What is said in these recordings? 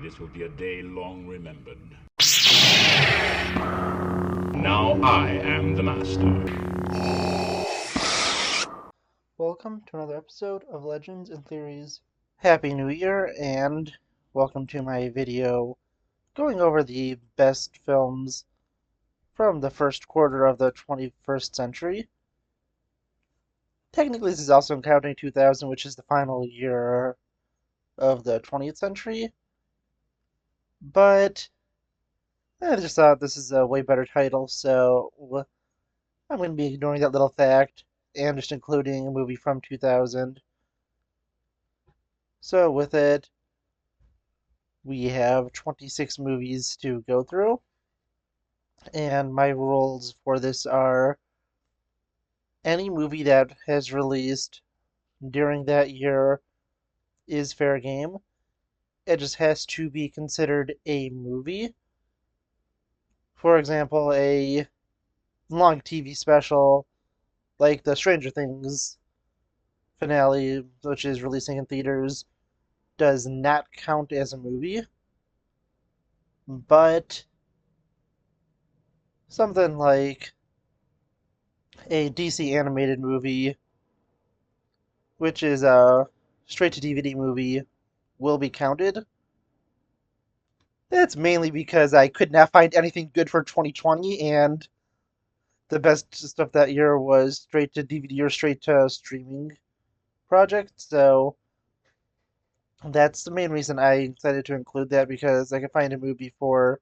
This will be a day long remembered. Now I am the master. Welcome to another episode of Legends and Theories. Happy New Year, and welcome to my video going over the best films from the first quarter of the 21st century. Technically, this is also counting 2000, which is the final year of the 20th century, but I just thought this is a way better title, so I'm going to be ignoring that little fact and just including a movie from 2000. So with it, we have 26 movies to go through, and my rules for this are any movie that has released during that year is fair game. It just has to be considered a movie. For example, a long TV special like the Stranger Things finale, which is releasing in theaters, does not count as a movie, but something like a DC animated movie, which is a straight to DVD movie, will be counted. That's mainly because I could not find anything good for 2020, and the best stuff that year was straight to DVD or straight to streaming projects. So that's the main reason I decided to include that, because I could find a movie for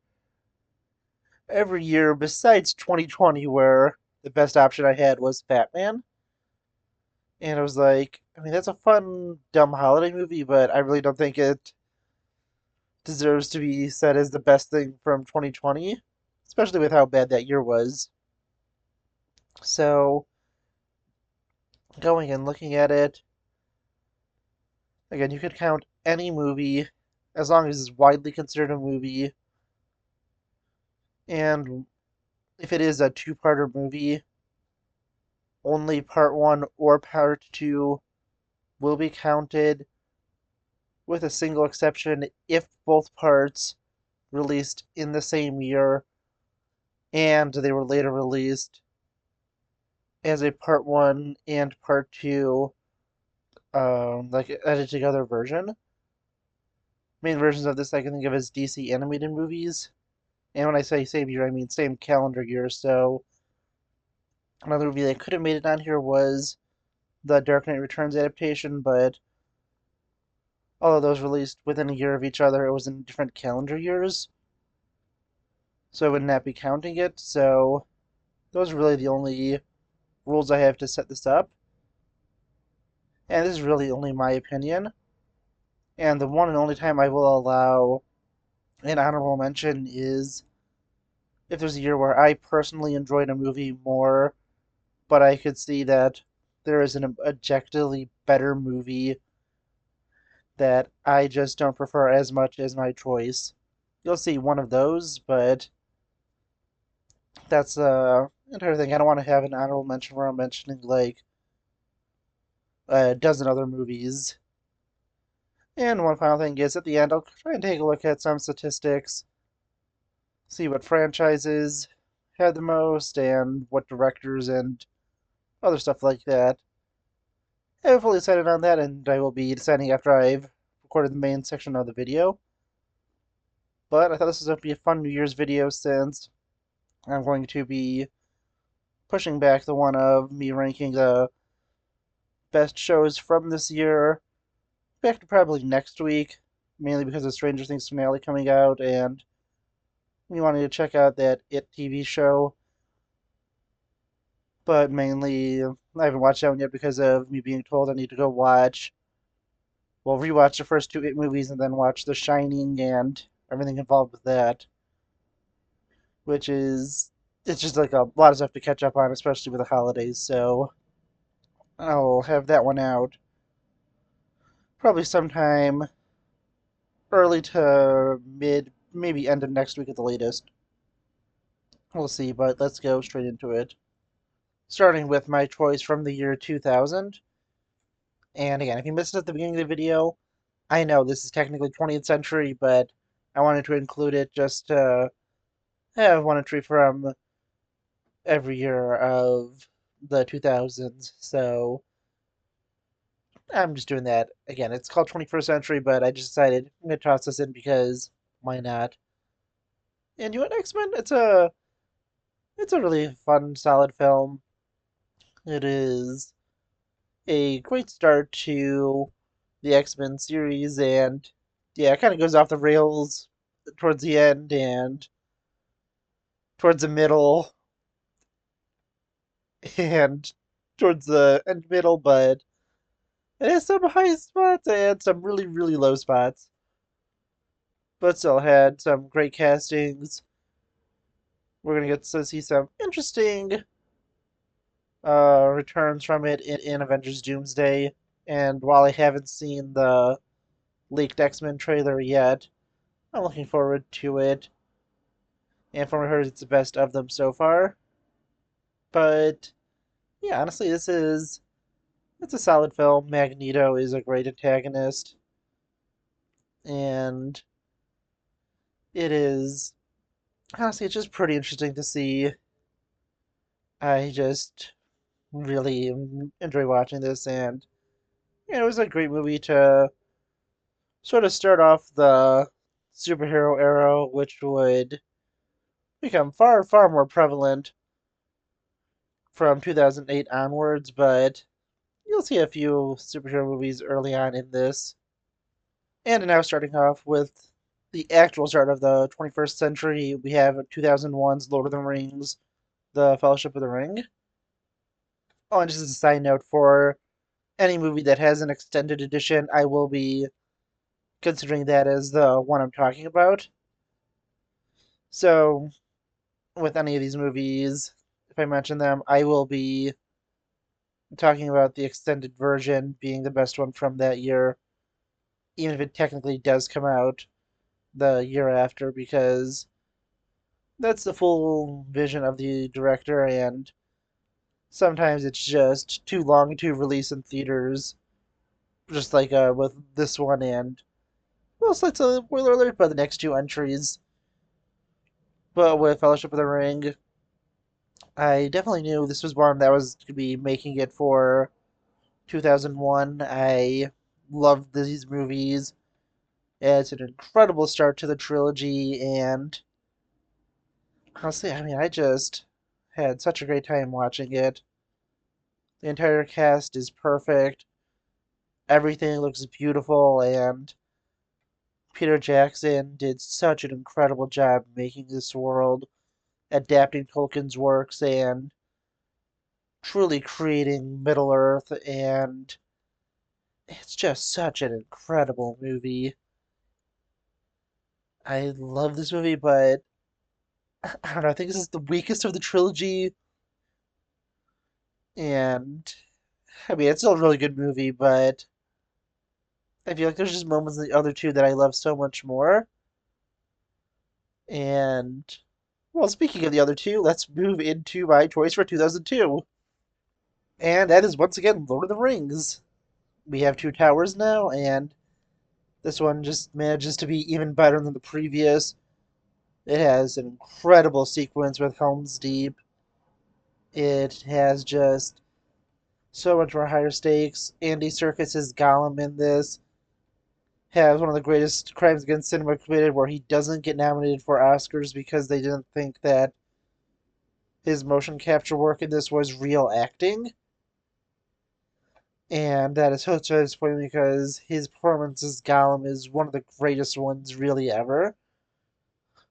every year besides 2020 where the best option I had was Batman. And I was like, I mean, that's a fun, dumb holiday movie, but I really don't think it deserves to be said as the best thing from 2020, especially with how bad that year was. So, going and looking at it, again, you could count any movie as long as it's widely considered a movie. And if it is a two-parter movie, only part one or part two will be counted, with a single exception if both parts released in the same year and they were later released as a part one and part two, like edited together version. Main versions of this I can think of as DC animated movies. And when I say same year, I mean same calendar year. So another movie that could have made it on here was the Dark Knight Returns adaptation, but all of those released within a year of each other. It was in different calendar years, so I would not be counting it. So those are really the only rules I have to set this up. And this is really only my opinion. And the one and only time I will allow an honorable mention is if there's a year where I personally enjoyed a movie more, but I could see that there is an objectively better movie that I just don't prefer as much as my choice. You'll see one of those, but that's the entire thing. I don't want to have an honorable mention where I'm mentioning like a dozen other movies. And one final thing is at the end, I'll try and take a look at some statistics, see what franchises had the most, and what directors and other stuff like that. I have fully decided on that, and I will be deciding after I've recorded the main section of the video. But I thought this was going to be a fun New Year's video, since I'm going to be pushing back the one of me ranking the best shows from this year back to probably next week, mainly because of Stranger Things finale coming out, and me wanting to check out that It TV show. But mainly, I haven't watched that one yet because of me being told I need to go rewatch the first two It movies and then watch The Shining and everything involved with that, which is, it's just like a lot of stuff to catch up on, especially with the holidays. So I'll have that one out probably sometime early to mid, maybe end of next week at the latest. We'll see, but let's go straight into it. Starting with my choice from the year 2000. And again, if you missed it at the beginning of the video, I know this is technically 20th century, but I wanted to include it just to have one entry from every year of the 2000s. So I'm just doing that. Again, it's called 21st Century, but I just decided I'm going to toss this in because why not? And you know what, X-Men? It's a really fun, solid film. It is a great start to the X-Men series, and yeah, it kind of goes off the rails towards the end and towards the middle and towards the end middle, but it has some high spots and some really, really low spots. But still had some great castings. We're gonna get to see some interesting returns from it in Avengers Doomsday. And while I haven't seen the leaked X-Men trailer yet, I'm looking forward to it. And from what I heard, it's the best of them so far. But yeah, honestly, it's a solid film. Magneto is a great antagonist, and it is honestly it's just pretty interesting to see. I just really enjoy watching this, and yeah, it was a great movie to sort of start off the superhero era, which would become far, far more prevalent from 2008 onwards, but you'll see a few superhero movies early on in this. And now starting off with the actual start of the 21st century, we have 2001's Lord of the Rings, The Fellowship of the Ring. Oh, and just as a side note, for any movie that has an extended edition, I will be considering that as the one I'm talking about. So, with any of these movies, if I mention them, I will be talking about the extended version being the best one from that year, even if it technically does come out the year after, because that's the full vision of the director, and sometimes it's just too long to release in theaters, just like with this one and well, slight spoiler alert by the next two entries. But with Fellowship of the Ring, I definitely knew this was one that was going to be making it for 2001. I loved these movies. It's an incredible start to the trilogy, and honestly, I mean, I just had such a great time watching it. The entire cast is perfect. Everything looks beautiful, and Peter Jackson did such an incredible job making this world, adapting Tolkien's works, and truly creating Middle Earth. And it's just such an incredible movie. I love this movie, but I don't know. I think this is the weakest of the trilogy, and I mean, it's still a really good movie, but I feel like there's just moments in the other two that I love so much more. And well, speaking of the other two, let's move into my choice for 2002. And that is once again Lord of the Rings. We have two towers now, and this one just manages to be even better than the previous. It has an incredible sequence with Helm's Deep. It has just so much more higher stakes. Andy Serkis's Gollum in this has one of the greatest crimes against cinema committed, where he doesn't get nominated for Oscars because they didn't think that his motion capture work in this was real acting. And that is so disappointing because his performance as Gollum is one of the greatest ones really ever.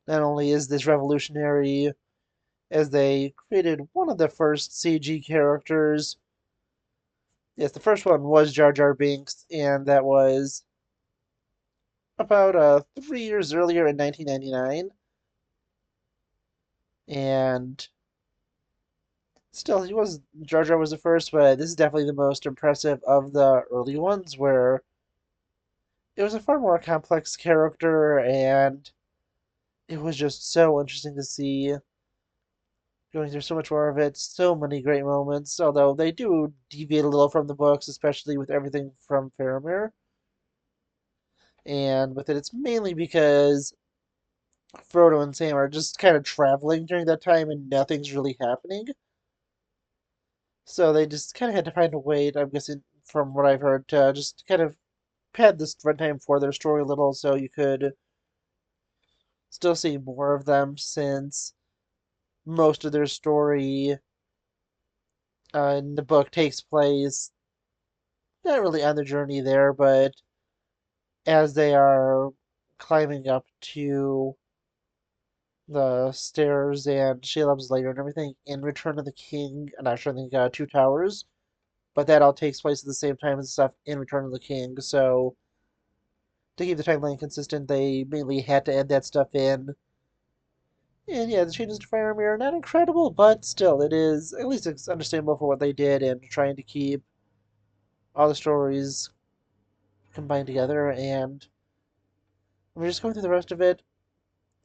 Not only is this revolutionary, as they created one of the first CG characters. Yes, the first one was Jar Jar Binks, and that was about 3 years earlier in 1999. And still, he was Jar Jar was the first, but this is definitely the most impressive of the early ones, where it was a far more complex character, and it was just so interesting to see going through so much more of it. So many great moments, although they do deviate a little from the books, especially with everything from Faramir. And with it, it's mainly because Frodo and Sam are just kind of traveling during that time and nothing's really happening. So they just kind of had to find a way, I'm guessing, from what I've heard, to just kind of pad this runtime for their story a little so you could still see more of them since most of their story in the book takes place not really on the journey there, but as they are climbing up to the stairs and Shelob's lair and everything in Return of the King, and actually I think Two Towers, but that all takes place at the same time as stuff in Return of the King. So to keep the timeline consistent, they mainly had to add that stuff in. And yeah, the changes to Fire Emblem are not incredible, but still, it is at least it's understandable for what they did and trying to keep all the stories combined together. And I'm just going through the rest of it.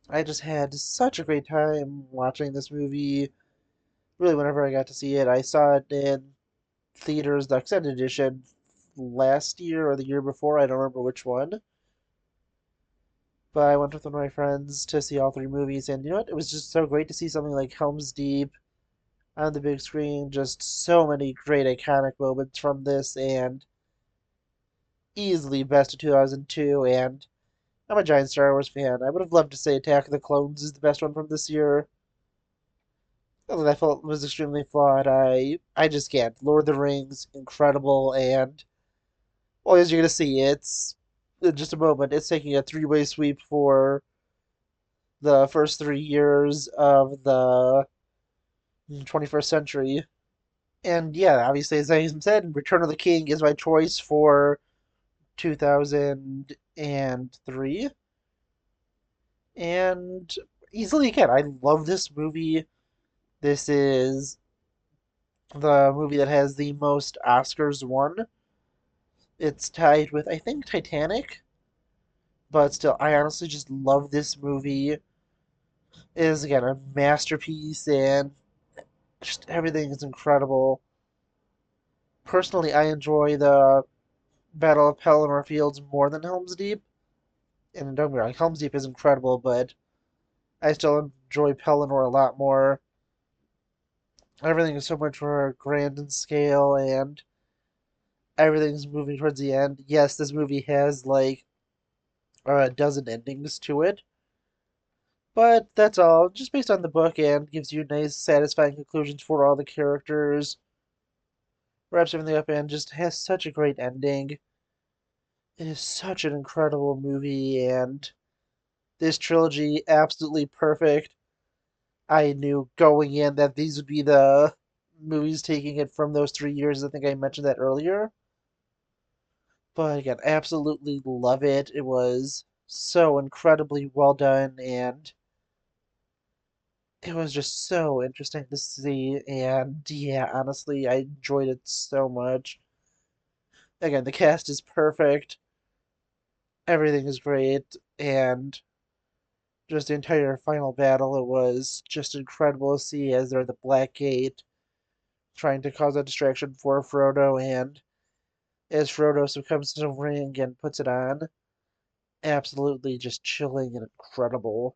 I just had such a great time watching this movie. Really, whenever I got to see it, I saw it in theaters, the extended edition, last year or the year before. I don't remember which one. But I went with one of my friends to see all three movies, and you know what? It was just so great to see something like Helm's Deep on the big screen. Just so many great iconic moments from this, and easily best of 2002. And I'm a giant Star Wars fan. I would have loved to say Attack of the Clones is the best one from this year. Although I felt was extremely flawed. I just can't. Lord of the Rings, incredible, and well, as you're gonna see, it's in just a moment. It's taking a three-way sweep for the first 3 years of the 21st century. And yeah, obviously, as I said, Return of the King is my choice for 2003. And easily, again, I love this movie. This is the movie that has the most Oscars won. It's tied with, I think, Titanic, but still, I honestly just love this movie. It is, again, a masterpiece, and just everything is incredible. Personally, I enjoy the Battle of Pelennor Fields more than Helm's Deep. And don't get me wrong, Helm's Deep is incredible, but I still enjoy Pelennor a lot more. Everything is so much more grand in scale, and everything's moving towards the end. Yes, this movie has like a dozen endings to it, but that's all just based on the book and gives you nice, satisfying conclusions for all the characters. Wraps everything up and just has such a great ending. It is such an incredible movie, and this trilogy absolutely perfect. I knew going in that these would be the movies taking it from those 3 years. I think I mentioned that earlier. But again, absolutely love it. It was so incredibly well done, and it was just so interesting to see. And yeah, honestly, I enjoyed it so much. Again, the cast is perfect, everything is great, and just the entire final battle, it was just incredible to see as they're at the Black Gate trying to cause a distraction for Frodo, and as Frodo succumbs to the ring and puts it on, absolutely just chilling and incredible.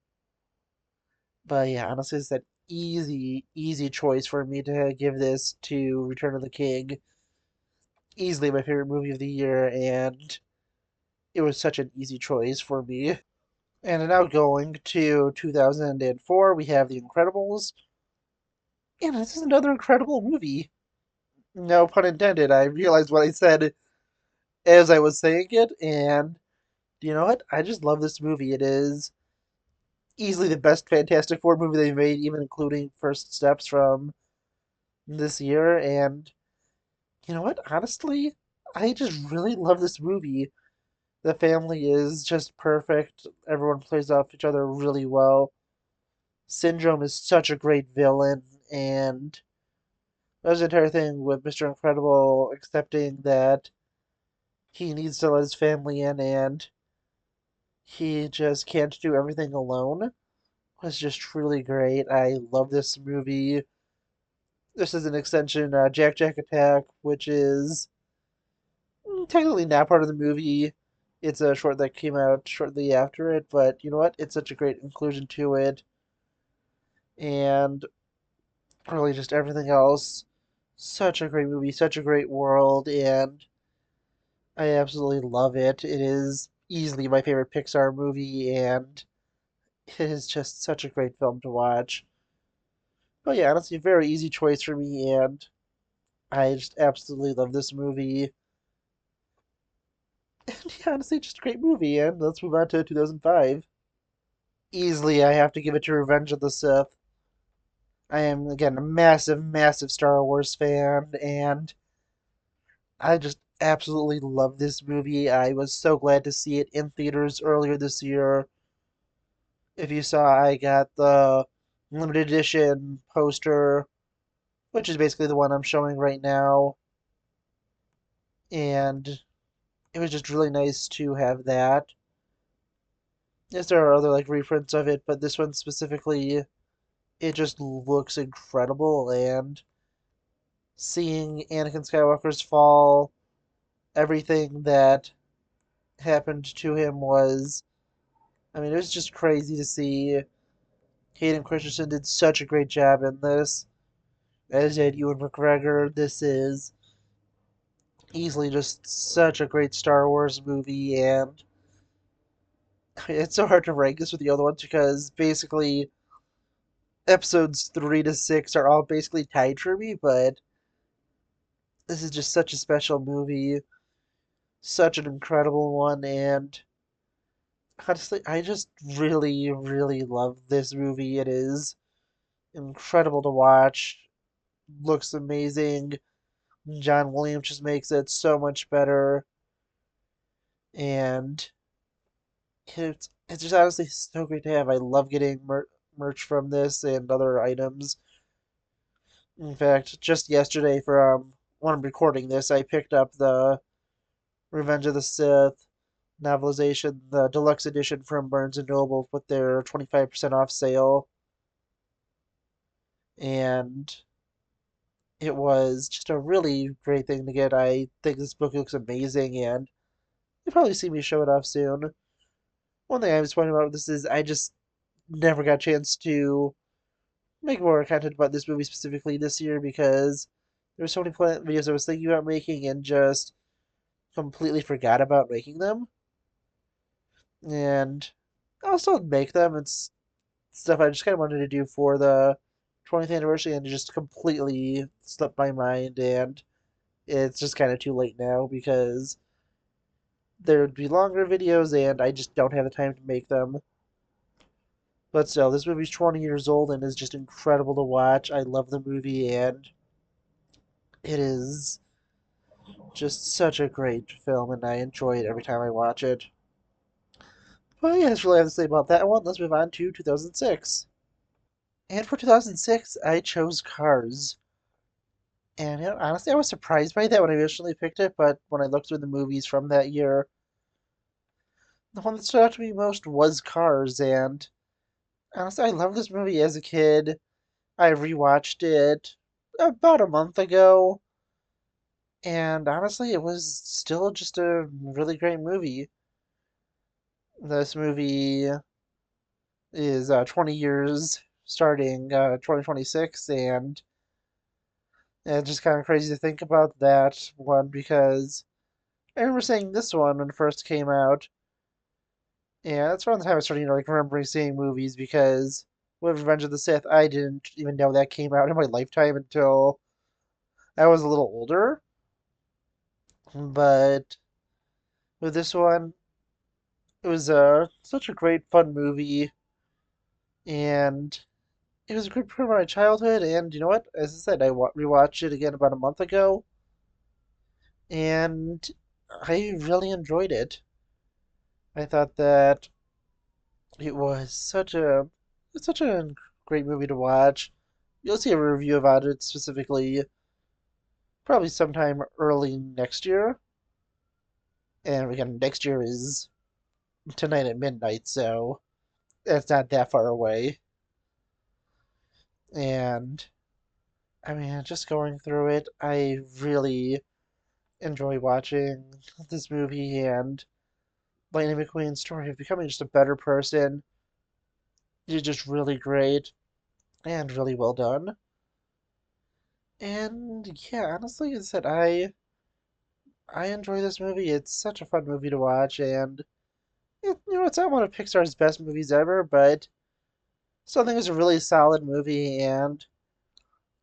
But yeah, honestly, it's that easy choice for me to give this to Return of the King. Easily my favorite movie of the year, and it was such an easy choice for me. And now going to 2004, we have The Incredibles. And this is another incredible movie. No pun intended. I realized what I said as I was saying it, and you know what? I just love this movie. It is easily the best Fantastic Four movie they've made, even including First Steps from this year. And you know what? Honestly, I just really love this movie. The family is just perfect. Everyone plays off each other really well. Syndrome is such a great villain, and there's the entire thing with Mr. Incredible accepting that he needs to let his family in and he just can't do everything alone was just truly great. I love this movie. This is an extension, Jack Jack Attack, which is technically not part of the movie. It's a short that came out shortly after it, but you know what? It's such a great inclusion to it, and really just everything else. Such a great movie, such a great world, and I absolutely love it. It is easily my favorite Pixar movie, and it is just such a great film to watch. But yeah, honestly, a very easy choice for me, and I just absolutely love this movie. And yeah, honestly, just a great movie. And let's move on to 2005. Easily, I have to give it to Revenge of the Sith. I am, again, a massive, massive Star Wars fan, and I just absolutely love this movie. I was so glad to see it in theaters earlier this year. If you saw, I got the limited edition poster, which is basically the one I'm showing right now, and it was just really nice to have that. Yes, there are other like reprints of it, but this one specifically, it just looks incredible, and seeing Anakin Skywalker's fall, everything that happened to him was, I mean, it was just crazy to see. Hayden Christensen did such a great job in this, as did Ewan McGregor. This is easily just such a great Star Wars movie, and it's so hard to rank this with the other ones because basically episodes 3 to 6 are all basically tied for me, but this is just such a special movie, such an incredible one, and honestly, I just really, really love this movie. It is incredible to watch, looks amazing. John Williams just makes it so much better, and it's just honestly so great to have. I love getting merch from this and other items. In fact, just yesterday, when I'm recording this, I picked up the Revenge of the Sith novelization, the deluxe edition from Barnes and Noble with their 25% off sale, and it was just a really great thing to get. I think this book looks amazing, and you'll probably see me show it off soon. One thing I was pointing about with this is I just never got a chance to make more content about this movie specifically this year because there were so many videos I was thinking about making and just completely forgot about making them. And I'll still make them. It's stuff I just kind of wanted to do for the 20th anniversary and it just completely slipped my mind. And it's just kind of too late now because there would be longer videos and I just don't have the time to make them. But still, this movie's 20 years old and is just incredible to watch. I love the movie and it is just such a great film and I enjoy it every time I watch it. But yeah, that's really all I have to say about that one. Let's move on to 2006. And for 2006, I chose Cars. And you know, honestly, I was surprised by that when I initially picked it, but when I looked through the movies from that year, the one that stood out to me most was Cars. And honestly, I loved this movie as a kid. I rewatched it about a month ago, and honestly, it was still just a really great movie. This movie is 20 years starting 2026, and it's just kind of crazy to think about that one because I remember saying this one when it first came out. Yeah, that's around the time I started, like remembering seeing movies because with Revenge of the Sith, I didn't even know that came out in my lifetime until I was a little older. But with this one, it was such a great, fun movie, and it was a great part of my childhood. And you know what? As I said, I rewatched it again about a month ago, and I really enjoyed it. I thought that it was such a great movie to watch. You'll see a review about it specifically probably sometime early next year. And again, next year is tonight at midnight, so it's not that far away. And I mean, just going through it, I really enjoy watching this movie, and Lightning McQueen's story of becoming just a better person is just really great and really well done. And yeah, honestly, as I said, I enjoy this movie. It's such a fun movie to watch, and it's not one of Pixar's best movies ever, but still think it's a really solid movie and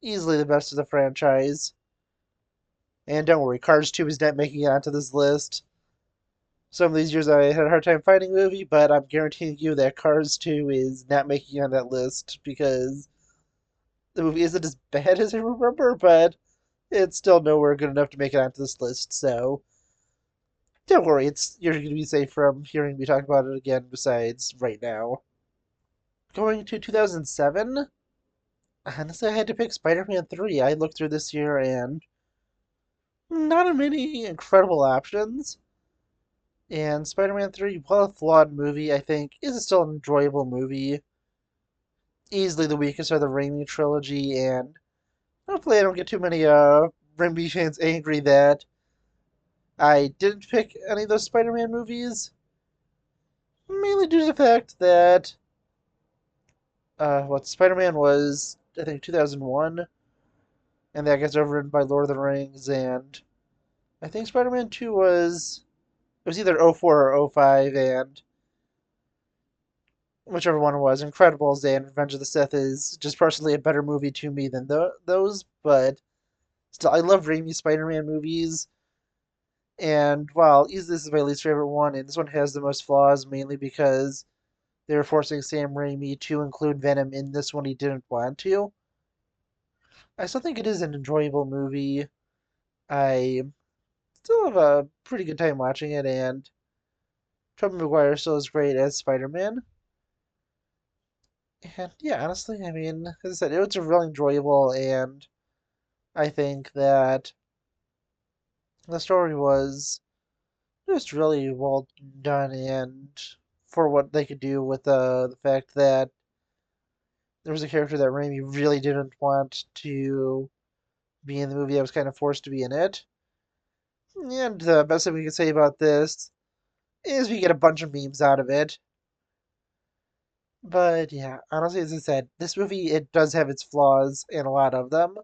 easily the best of the franchise. And don't worry, Cars 2 is not making it onto this list. Some of these years I had a hard time finding a movie, but I'm guaranteeing you that Cars 2 is not making it on that list because the movie isn't as bad as I remember, but it's still nowhere good enough to make it onto this list. So don't worry, it's you're going to be safe from hearing me talk about it again. Besides, right now, going to 2007. Honestly, I had to pick Spider-Man 3. I looked through this year and not many incredible options. And Spider-Man 3, while a flawed movie, I think is still an enjoyable movie. Easily the weakest of the Raimi trilogy, and hopefully I don't get too many Raimi fans angry that I didn't pick any of those Spider-Man movies. Mainly due to the fact that what Spider-Man was, I think 2001, and that gets overridden by Lord of the Rings, and I think Spider-Man 2 was it was either '04 or '05, and whichever one it was, Incredibles and Revenge of the Sith is just personally a better movie to me than those, but still, I love Raimi Spider-Man movies, and while easily this is my least favorite one, and this one has the most flaws, mainly because they were forcing Sam Raimi to include Venom in this one he didn't want to. I still think it is an enjoyable movie. I still have a pretty good time watching it, and Tobey Maguire still is great as Spider-Man. And yeah, honestly, I mean, as I said, it was a really enjoyable, and I think that the story was just really well done, and for what they could do with the fact that there was a character that Raimi really didn't want to be in the movie that was kind of forced to be in it. And the best thing we can say about this is we get a bunch of memes out of it. But yeah, honestly, as I said, this movie it does have its flaws and a lot of them.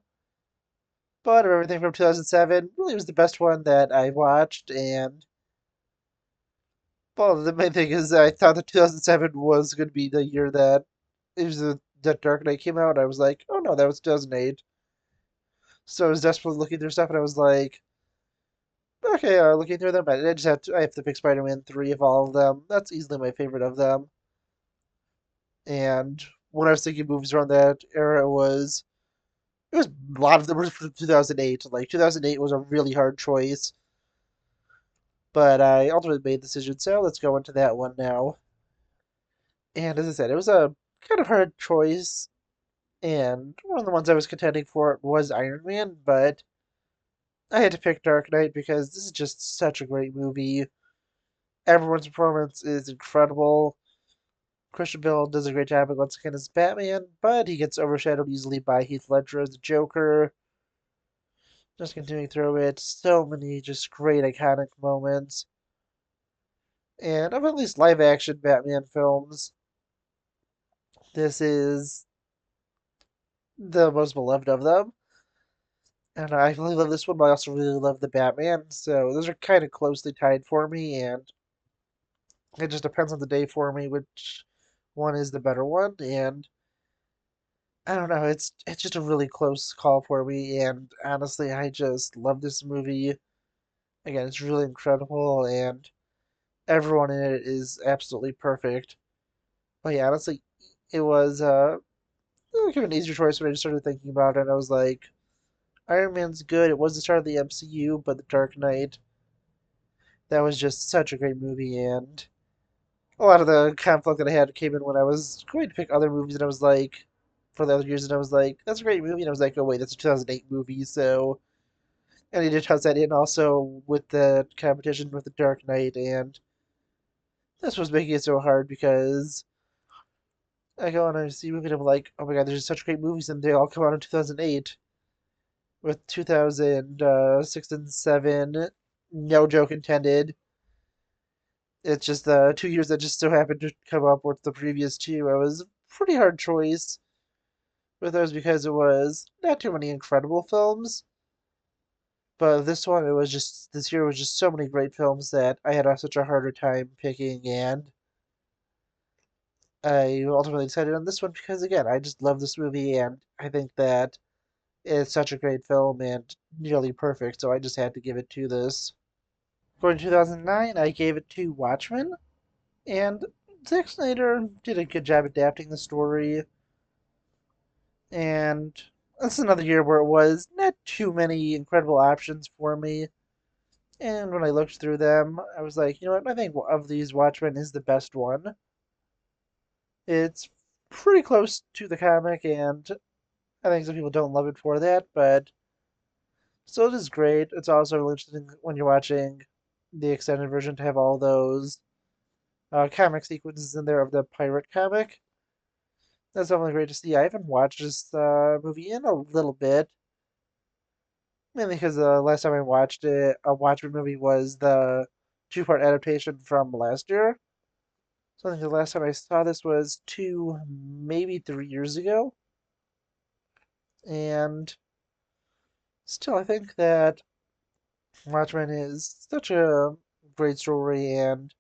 But of everything from 2007, really was the best one that I watched. And well, the main thing is I thought that 2007 was going to be the year that it was that Dark Knight came out. I was like, oh no, that was 2008. So I was desperately looking through stuff, and I was like, okay, looking through them, I have to pick Spider-Man 3 of all of them. That's easily my favorite of them. And when I was thinking movies around that era, it was a lot of them were from 2008. Like 2008 was a really hard choice, but I ultimately made the decision. So let's go into that one now. And as I said, it was a kind of hard choice, and one of the ones I was contending for was Iron Man, but I had to pick Dark Knight because this is just such a great movie. Everyone's performance is incredible. Christian Bale does a great job once again as Batman, but he gets overshadowed easily by Heath Ledger as the Joker. Just continuing through it, so many just great iconic moments. And of at least live action Batman films, this is the most beloved of them. And I really love this one, but I also really love the Batman. So those are kind of closely tied for me, and it just depends on the day for me which one is the better one. And I don't know, it's just a really close call for me. And honestly, I just love this movie. Again, it's really incredible, and everyone in it is absolutely perfect. But yeah, honestly, it was kind of an easier choice when I just started thinking about it. I was like, Iron Man's good. It was the start of the MCU, but The Dark Knight, that was just such a great movie, and a lot of the conflict that I had came in when I was going to pick other movies, and I was like, for the other years, and I was like, that's a great movie, and I was like, oh wait, that's a 2008 movie, so I need to toss that in also with the competition with The Dark Knight, and this was making it so hard because I go and I see a movie and I'm like, oh my god, there's such great movies, and they all come out in 2008, with 2006 and 7, no joke intended, It's just the 2 years that just so happened to come up with the previous two. It was a pretty hard choice with those because it was not too many incredible films. But this one, it was just this year was just so many great films that I had such a harder time picking, and I ultimately decided on this one because again, I just love this movie, and I think that it's such a great film and nearly perfect. So I just had to give it to this. Going to 2009, I gave it to Watchmen, and Zack Snyder did a good job adapting the story. And that's another year where it was not too many incredible options for me. And when I looked through them, I was like, you know what? I think of these, Watchmen is the best one. It's pretty close to the comic, and I think some people don't love it for that, but still, it is great. It's also really interesting when you're watching the extended version to have all those comic sequences in there of the pirate comic. That's definitely great to see. I haven't watched this movie in a little bit, mainly because the last time I watched it, a Watchmen movie was the two-part adaptation from last year. So I think the last time I saw this was 2, maybe 3 years ago. And still, I think that Watchmen is such a great story, and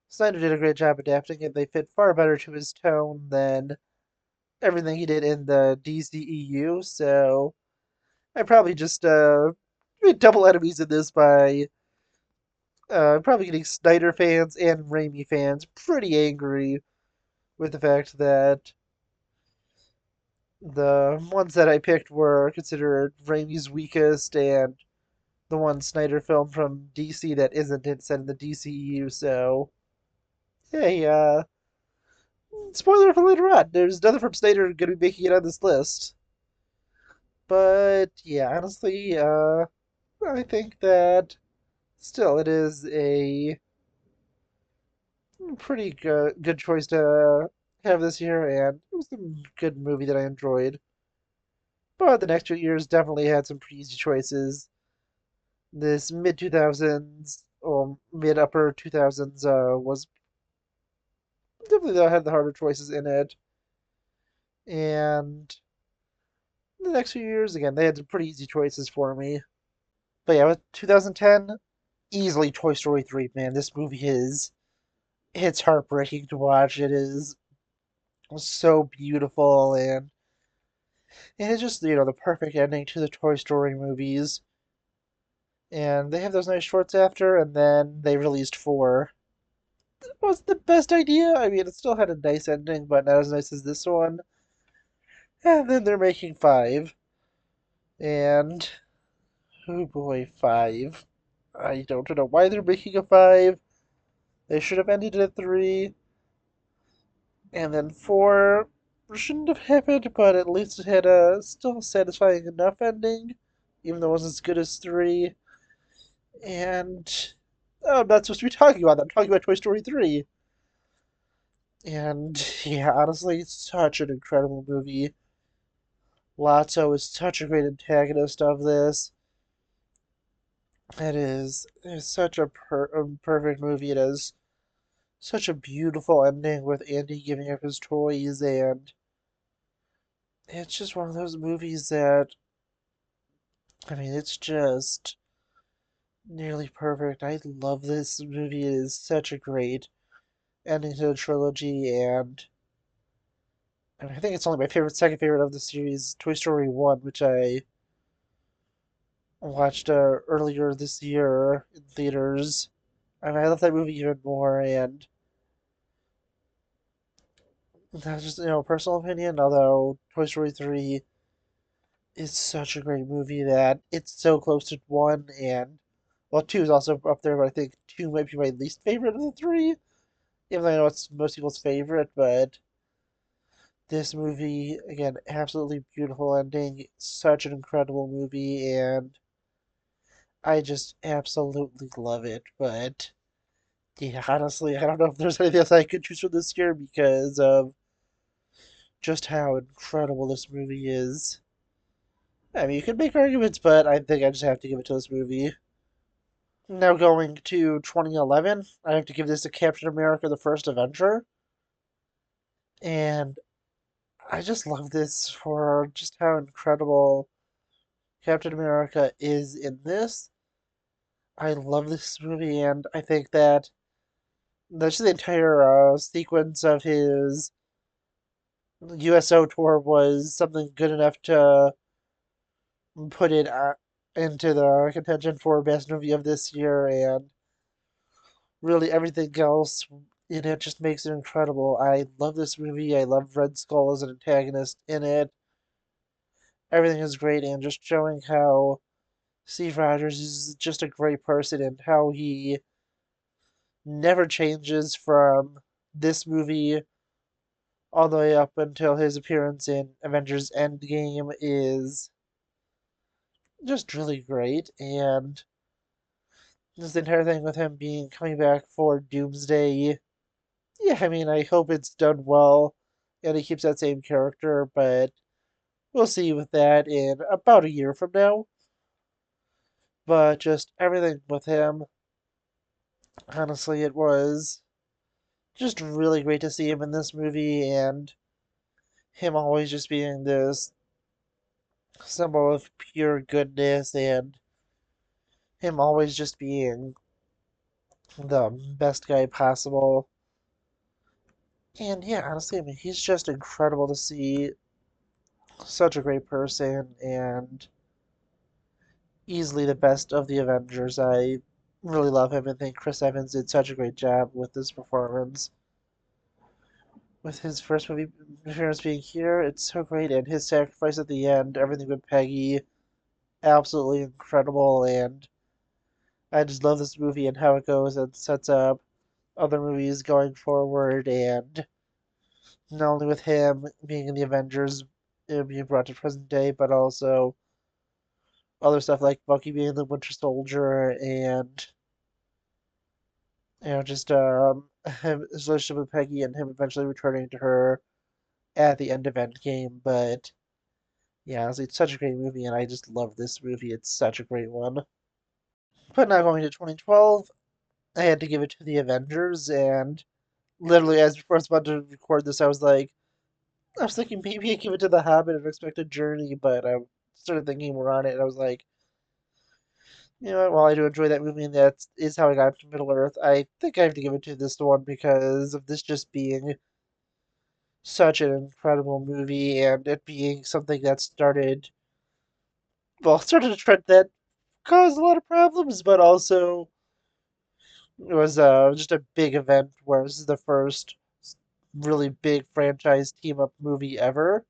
Snyder did a great job adapting it. They fit far better to his tone than everything he did in the DCEU. So I probably just made double enemies in this by probably getting Snyder fans and Raimi fans pretty angry with the fact that the ones that I picked were considered Raimi's weakest, and the one Snyder film from DC that isn't set in the DCEU. So, hey, spoiler for later on. There's nothing from Snyder going to be making it on this list. But yeah, honestly, I think that still it is a pretty good choice to have this year, and it was a good movie that I enjoyed. But the next 2 years definitely had some pretty easy choices. This mid 2000s or mid upper 2000s was definitely had the harder choices in it. And the next few years, again, they had some pretty easy choices for me. But yeah, with 2010, easily Toy Story 3, man. This movie is, it's heartbreaking to watch. It is so beautiful, and it's just, the perfect ending to the Toy Story movies. And they have those nice shorts after, and then they released four. It was the best idea. I mean, it still had a nice ending, but not as nice as this one. And then they're making five. And, oh boy, five. I don't know why they're making a five. They should have ended at three. And then four shouldn't have happened, but at least it had a still satisfying enough ending, even though it wasn't as good as three. And oh, I'm not supposed to be talking about that. I'm talking about Toy Story 3. And yeah, honestly, it's such an incredible movie. Lotso is such a great antagonist of this. It's such a perfect movie. It has such a beautiful ending with Andy giving up his toys, and it's just one of those movies that, I mean, it's just nearly perfect. I love this movie. It is such a great ending to the trilogy, and I mean, I think it's only my second favorite of the series, Toy Story 1, which I watched earlier this year in theaters. I mean, I love that movie even more, and that's just, personal opinion, although Toy Story 3 is such a great movie that it's so close to 1, and, well, 2 is also up there, but I think 2 might be my least favorite of the 3, even though I know it's most people's favorite, but this movie, again, absolutely beautiful ending, such an incredible movie, and I just absolutely love it, but yeah, honestly, I don't know if there's anything else I could choose from this year because of just how incredible this movie is. I mean, you could make arguments, but I think I just have to give it to this movie. Now going to 2011, I have to give this to Captain America: The First Avenger, and I just love this for just how incredible Captain America is in this. I love this movie, and I think that that's the entire sequence of his USO tour was something good enough to put it into the contention for best movie of this year, and really everything else in it just makes it incredible. I love this movie. I love Red Skull as an antagonist in it. Everything is great, and just showing how Steve Rogers is just a great person and how he never changes from this movie all the way up until his appearance in Avengers Endgame is just really great. And just the entire thing with him being coming back for Doomsday. Yeah, I mean, I hope it's done well and he keeps that same character, but we'll see with that in about a year from now. But just everything with him, honestly, it was just really great to see him in this movie and him always just being this symbol of pure goodness and him always just being the best guy possible. And yeah, honestly, I mean, he's just incredible to see. Such a great person and easily the best of the Avengers. I really love him and think Chris Evans did such a great job with this performance. With his first movie appearance being here, it's so great, and his sacrifice at the end, everything with Peggy, absolutely incredible. And I just love this movie and how it goes and sets up other movies going forward. And not only with him being in the Avengers, being brought to present day, but also other stuff like Bucky being the Winter Soldier and just his relationship with Peggy and him eventually returning to her at the end of Endgame. But yeah, it's such a great movie, and I just love this movie. It's such a great one. But now going to 2012, I had to give it to the Avengers, and literally as before I was about to record this, I was thinking maybe I give it to The Hobbit: An Unexpected Journey, but I started thinking more on it, and I was like, you know what, while I do enjoy that movie, and that is how I got to Middle Earth, I think I have to give it to this one because of this just being such an incredible movie and it being something that started a trend that caused a lot of problems, but also it was just a big event where this is the first really big franchise team up movie ever.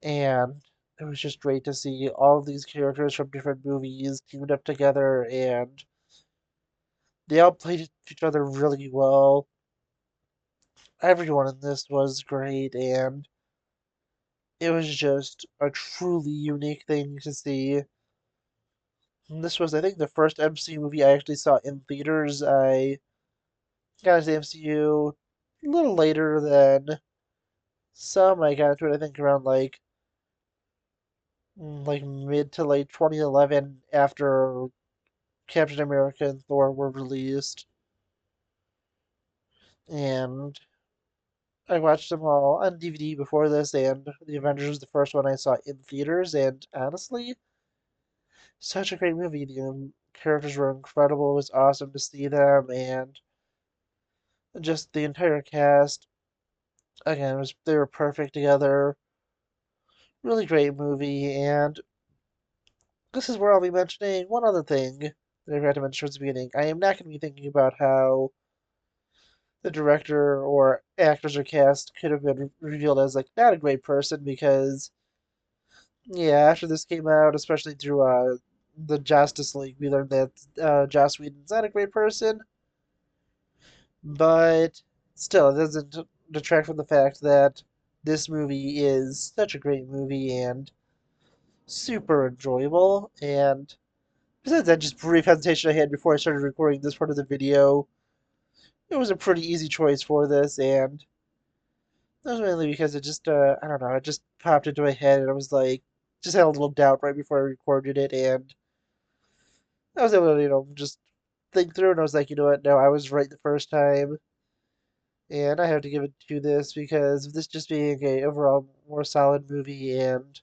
And it was just great to see all of these characters from different movies teamed up together and they all played each other really well. Everyone in this was great and it was just a truly unique thing to see. And this was, I think, the first MCU movie I actually saw in theaters. I got into the MCU a little later than some. I got into it, I think, around like mid to late 2011 after Captain America and Thor were released. And I watched them all on DVD before this, and The Avengers was the first one I saw in theaters. And honestly, such a great movie. The characters were incredible. It was awesome to see them, and just the entire cast. Again, they were perfect together. Really great movie, and this is where I'll be mentioning one other thing that I forgot to mention towards the beginning. I am not going to be thinking about how the director or actors or cast could have been revealed as like not a great person because yeah, after this came out, especially through the Justice League, we learned that Joss Whedon's not a great person, but still, it doesn't detract from the fact that this movie is such a great movie and super enjoyable. And besides that just brief hesitation I had before I started recording this part of the video, it was a pretty easy choice for this, and that was mainly because it just, I don't know, it just popped into my head, and I was like, just had a little doubt right before I recorded it, and I was able to, just think through, and I was like, you know what? No, I was right the first time, and I have to give it to this because of this just being a overall more solid movie, and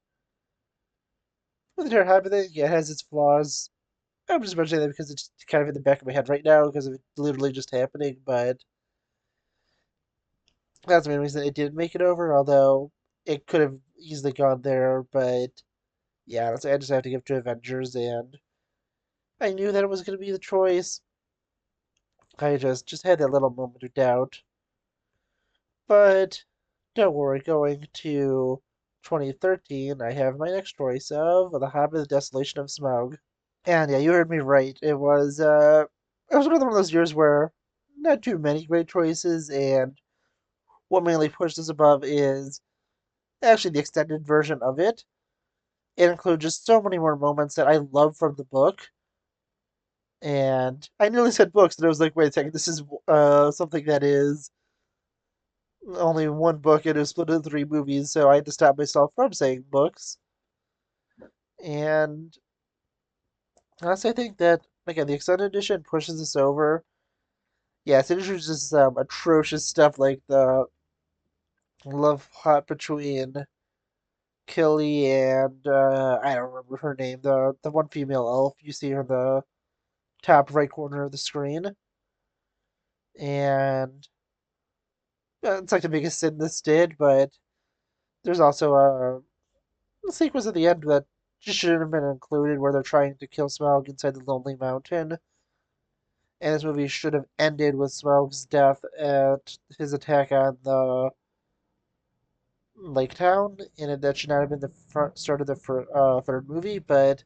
with the entire happening, yeah, it has its flaws. I'm just mentioning that because it's kind of in the back of my head right now because of it literally just happening, but that's the main reason it didn't make it over, although it could have easily gone there, but yeah, I just have to give it to Avengers, and I knew that it was going to be the choice. I just had that little moment of doubt. But don't worry, going to 2013, I have my next choice of The Hobbit: The Desolation of Smaug. And yeah, you heard me right. It was one of those years where not too many great choices, and what mainly pushed us above is actually the extended version of it. It includes just so many more moments that I love from the book. And I nearly said books, and I was like, wait a second, this is something that is only one book and it was split into three movies, so I had to stop myself from saying books. And honestly, I think that again the extended edition pushes us over. Yes, it introduces some atrocious stuff like the love plot between Killy and I don't remember her name, the one female elf you see her in the top right corner of the screen, and it's like the biggest sin this did. But there's also a sequence at the end that just shouldn't have been included where they're trying to kill Smaug inside the Lonely Mountain. And this movie should have ended with Smaug's death at his attack on the lake town, and that should not have been the start of the third movie. But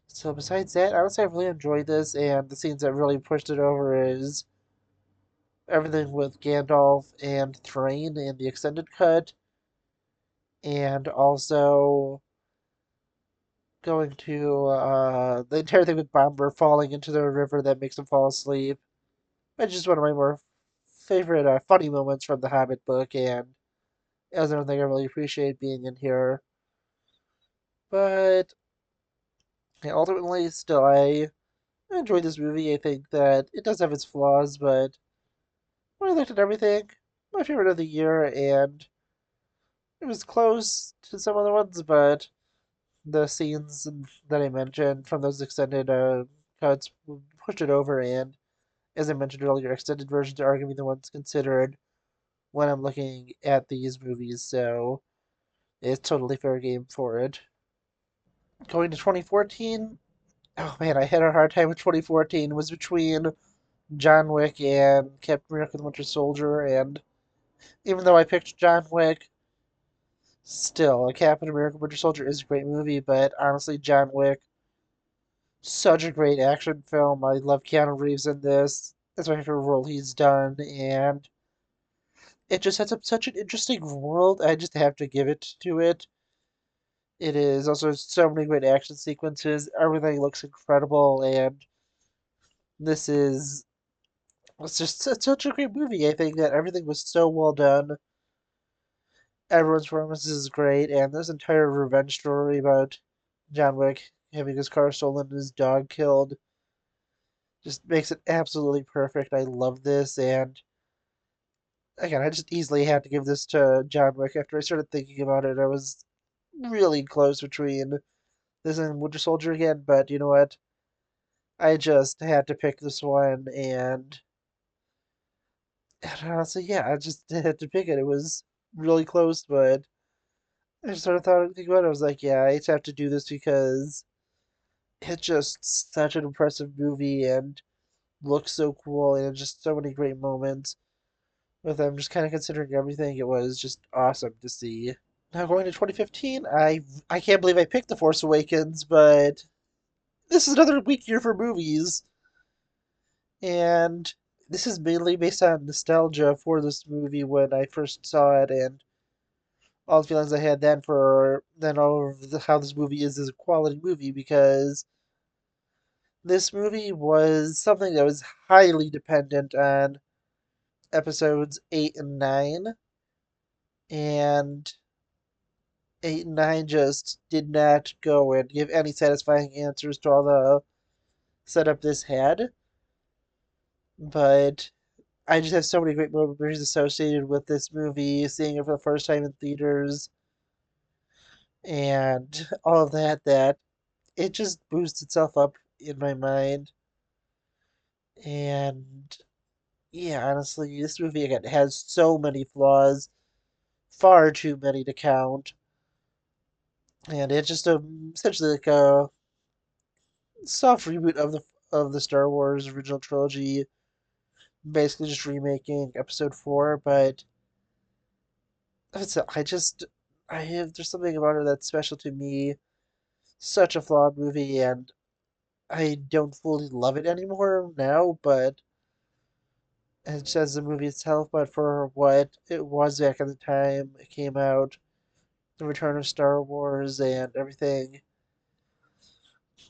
so besides that, honestly, I really enjoyed this, and the scenes that really pushed it over is everything with Gandalf and Thrain in the extended cut, and also going to the entire thing with Bomber falling into the river that makes him fall asleep. It's just one of my more favorite funny moments from the Hobbit book, and as another thing I really appreciate being in here. But yeah, ultimately, still, I enjoyed this movie. I think that it does have its flaws, but when I looked at everything, my favorite of the year, and it was close to some other ones, but the scenes that I mentioned from those extended cuts pushed it over, and as I mentioned earlier, extended versions are going to be the ones considered when I'm looking at these movies, so it's totally fair game for it. Going to 2014, oh man, I had a hard time with 2014. It was between John Wick and Captain America: The Winter Soldier, and even though I picked John Wick, still, Captain America: Winter Soldier is a great movie, but honestly, John Wick, such a great action film. I love Keanu Reeves in this. That's my favorite role he's done, and it just sets up such an interesting world. I just have to give it to it. It is also so many great action sequences. Everything looks incredible, and this is it's just such a great movie. I think that everything was so well done. Everyone's performance is great, and this entire revenge story about John Wick having his car stolen and his dog killed just makes it absolutely perfect. I love this, and again, I just easily had to give this to John Wick. After I started thinking about it, I was really close between this and Winter Soldier again, but you know what? I just had to pick this one, and honestly, yeah, I just had to pick it. It was really close, but I just sort of thought, think about it. I was like, yeah, I just have to do this because it's just such an impressive movie and looks so cool, and just so many great moments with them. Just kind of considering everything, it was just awesome to see. Now going to 2015, I can't believe I picked The Force Awakens, but this is another weak year for movies, and this is mainly based on nostalgia for this movie when I first saw it, and all the feelings I had then for then all of how this movie is as a quality movie because this movie was something that was highly dependent on episodes 8 and 9, and 8 and 9 just did not go and give any satisfying answers to all the setup this had. But I just have so many great memories associated with this movie, seeing it for the first time in theaters, and all of that, that it just boosts itself up in my mind. And yeah, honestly, this movie again has so many flaws, far too many to count. And it's just essentially like a soft reboot of the Star Wars original trilogy, basically just remaking Episode 4. But I just I have there's something about it that's special to me. Such a flawed movie, and I don't fully love it anymore now. But it's as the movie itself, but for what it was back at the time it came out, the return of Star Wars and everything,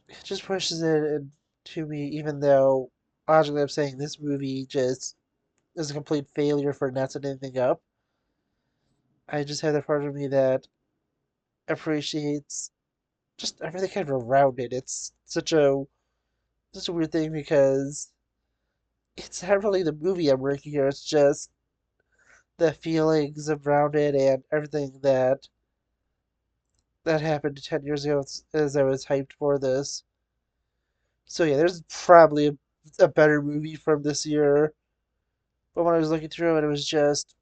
it just pushes it to me. Even though logically I'm saying this movie just is a complete failure for not setting anything up. I just have that part of me that appreciates just everything kind of around it. It's such a weird thing because it's not really the movie I'm ranking here. It's just the feelings around it and everything that happened 10 years ago as I was hyped for this. So yeah, there's probably a better movie from this year. But when I was looking through it, it was just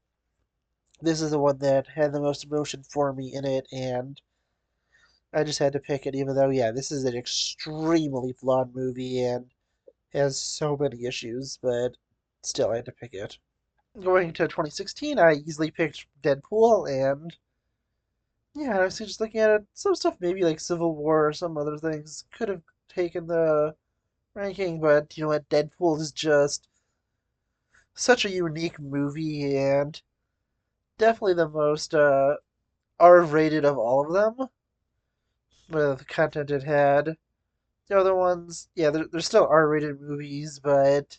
this is the one that had the most emotion for me in it, and I just had to pick it, even though, yeah, this is an extremely flawed movie and has so many issues, but still, I had to pick it. Going to 2016, I easily picked Deadpool, and yeah, I was just looking at it. Some stuff, maybe like Civil War or some other things, could have taken the ranking, but you know what? Deadpool is just such a unique movie and definitely the most R-rated of all of them with the content it had. The other ones, yeah, they're still R-rated movies, but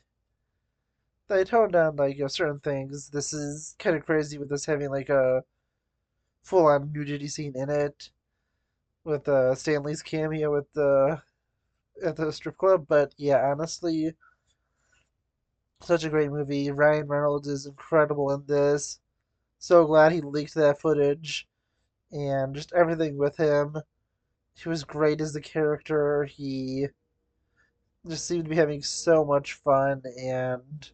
they toned down like certain things. This is kind of crazy with this having like a full-on nudity scene in it with Stanley's cameo at the strip club. But yeah, honestly, such a great movie. Ryan Reynolds is incredible in this. So glad he leaked that footage and just everything with him. He was great as the character. He just seemed to be having so much fun, and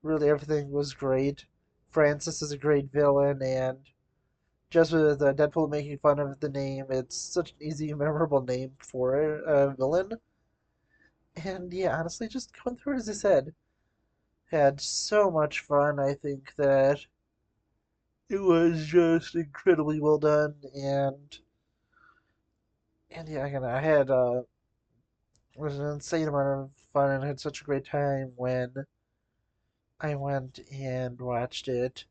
really everything was great. Francis is a great villain, and just with Deadpool making fun of the name, it's such an easy, memorable name for a villain. And yeah, honestly, just going through it as I said, had so much fun. I think that it was just incredibly well done, and yeah, again, I had it was an insane amount of fun and had such a great time when I went and watched it.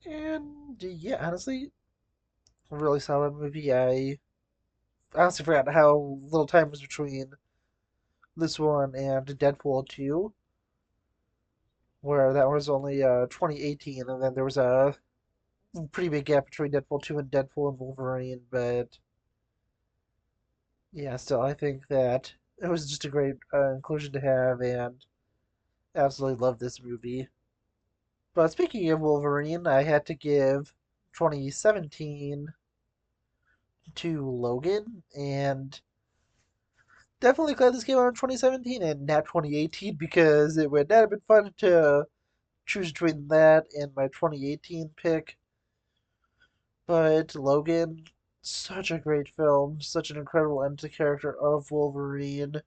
And yeah, honestly, a really solid movie. I honestly forgot how little time was between this one and Deadpool 2, where that was only 2018, and then there was a pretty big gap between Deadpool 2 and Deadpool and Wolverine. But yeah, still, I think that it was just a great inclusion to have, and absolutely love this movie. But speaking of Wolverine, I had to give 2017 to Logan, and definitely glad this came out in 2017 and not 2018 because it would not have been fun to choose between that and my 2018 pick. But Logan, such a great film, such an incredible end to the character of Wolverine.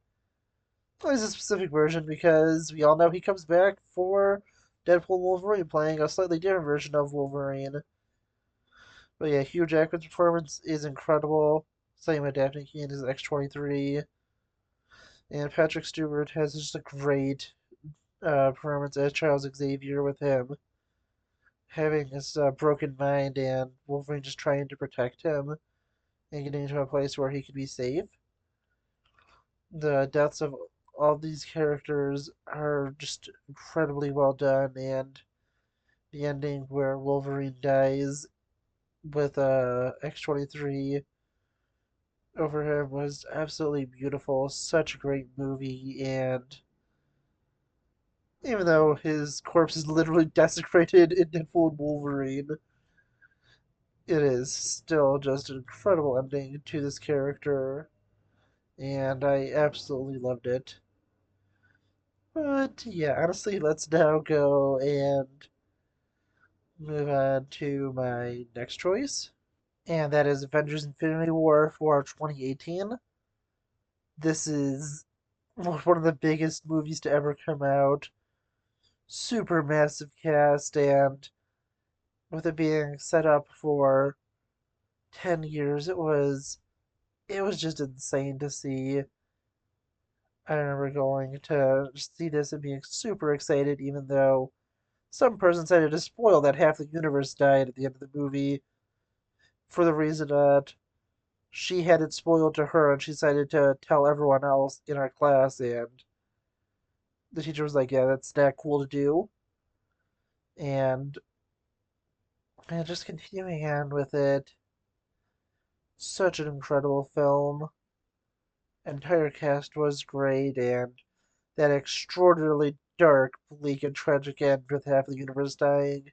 Plays a specific version because we all know he comes back for Deadpool and Wolverine, playing a slightly different version of Wolverine. But yeah, Hugh Jackman's performance is incredible. Same with Daphne Keane as X-23. And Patrick Stewart has just a great performance as Charles Xavier with him having his broken mind and Wolverine just trying to protect him and getting into a place where he could be safe. The deaths of all these characters are just incredibly well done, and the ending where Wolverine dies with X-23 over him was absolutely beautiful. Such a great movie, and even though his corpse is literally desecrated in Deadpool and Wolverine, it is still just an incredible ending to this character, and I absolutely loved it. But yeah, honestly, let's now go and move on to my next choice, and that is Avengers Infinity War for 2018. This is one of the biggest movies to ever come out. Super massive cast, and with it being set up for 10 years, it was just insane to see. I remember going to see this and being super excited, even though some person decided to spoil that half the universe died at the end of the movie for the reason that she had it spoiled to her and she decided to tell everyone else in our class, and the teacher was like, yeah, that's not cool to do. And, and just continuing on with it, such an incredible film. Entire cast was great, and that extraordinarily dark, bleak, and tragic end with half the universe dying.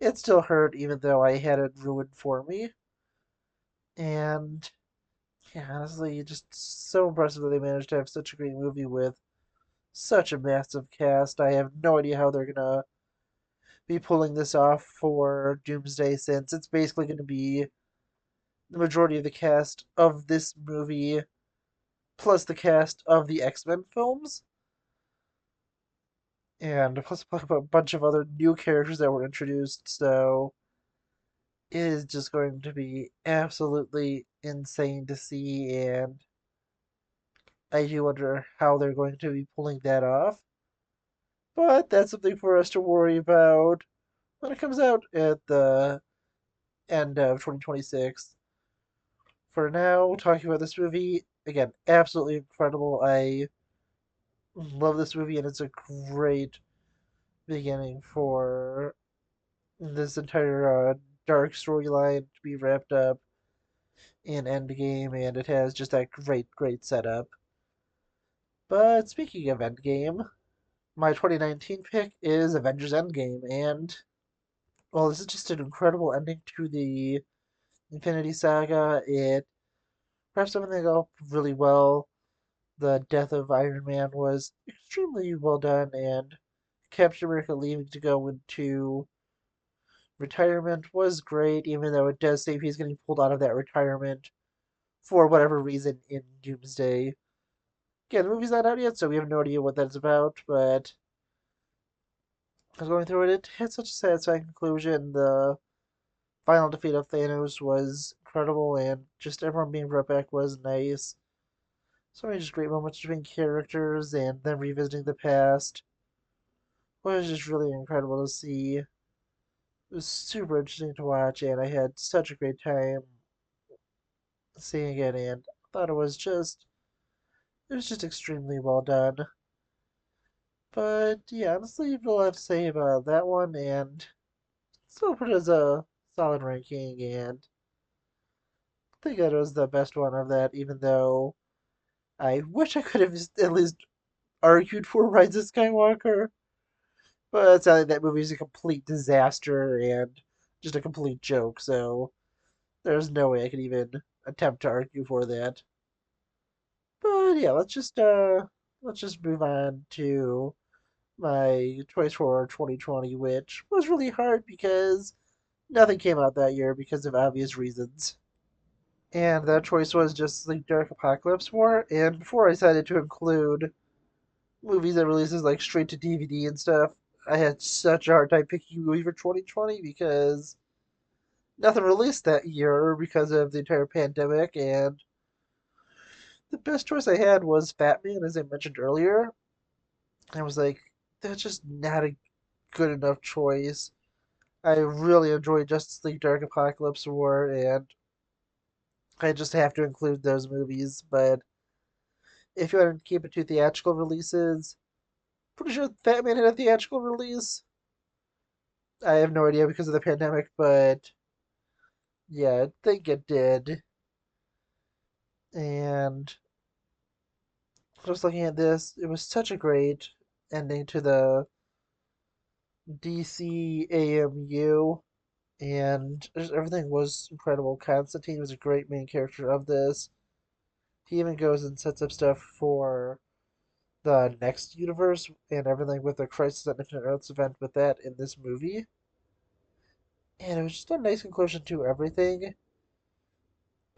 It still hurt, even though I had it ruined for me. And yeah, honestly, just so impressive that they managed to have such a great movie with such a massive cast. I have no idea how they're gonna be pulling this off for Doomsday, since it's basically gonna be the majority of the cast of this movie plus the cast of the X-Men films, and plus a bunch of other new characters that were introduced. So it is just going to be absolutely insane to see, and I do wonder how they're going to be pulling that off. But that's something for us to worry about when it comes out at the end of 2026. For now, talking about this movie, again, absolutely incredible. I love this movie, and it's a great beginning for this entire dark storyline to be wrapped up in Endgame, and it has just that great, great setup. But speaking of Endgame, my 2019 pick is Avengers Endgame, and well, this is just an incredible ending to the Infinity Saga. It wraps everything up really well. The death of Iron Man was extremely well done, and Captain America leaving to go into retirement was great, even though it does seem he's getting pulled out of that retirement for whatever reason in Doomsday. Again, the movie's not out yet, so we have no idea what that's about, but I was going through it, it had such a satisfying conclusion. The final defeat of Thanos was incredible, and just everyone being brought back was nice. So many just great moments between characters, and then revisiting the past was just really incredible to see. It was super interesting to watch, and I had such a great time seeing it, and I thought it was just extremely well done. But yeah, honestly, people have to say about that one, and still put it as a solid ranking, and I think it was the best one of that, even though I wish I could have at least argued for Rise of Skywalker. But it's not like that movie is a complete disaster and just a complete joke, so there's no way I could even attempt to argue for that. But yeah, let's just move on to my choice for 2020, which was really hard because nothing came out that year because of obvious reasons. And that choice was just the Dark Apocalypse War. And before I decided to include movies that releases like straight to DVD and stuff, I had such a hard time picking a movie for 2020 because nothing released that year because of the entire pandemic. And the best choice I had was Batman, as I mentioned earlier. I was like, that's just not a good enough choice. I really enjoyed Justice League Dark Apocalypse War, and I just have to include those movies. But if you want to keep it to theatrical releases, pretty sure Batman had a theatrical release. I have no idea because of the pandemic, but yeah, I think it did. And just looking at this, it was such a great ending to the DC AMU, and just everything was incredible. Constantine was a great main character of this. He even goes and sets up stuff for the next universe and everything with the Crisis on Infinite Earths event with that in this movie. And it was just a nice conclusion to everything.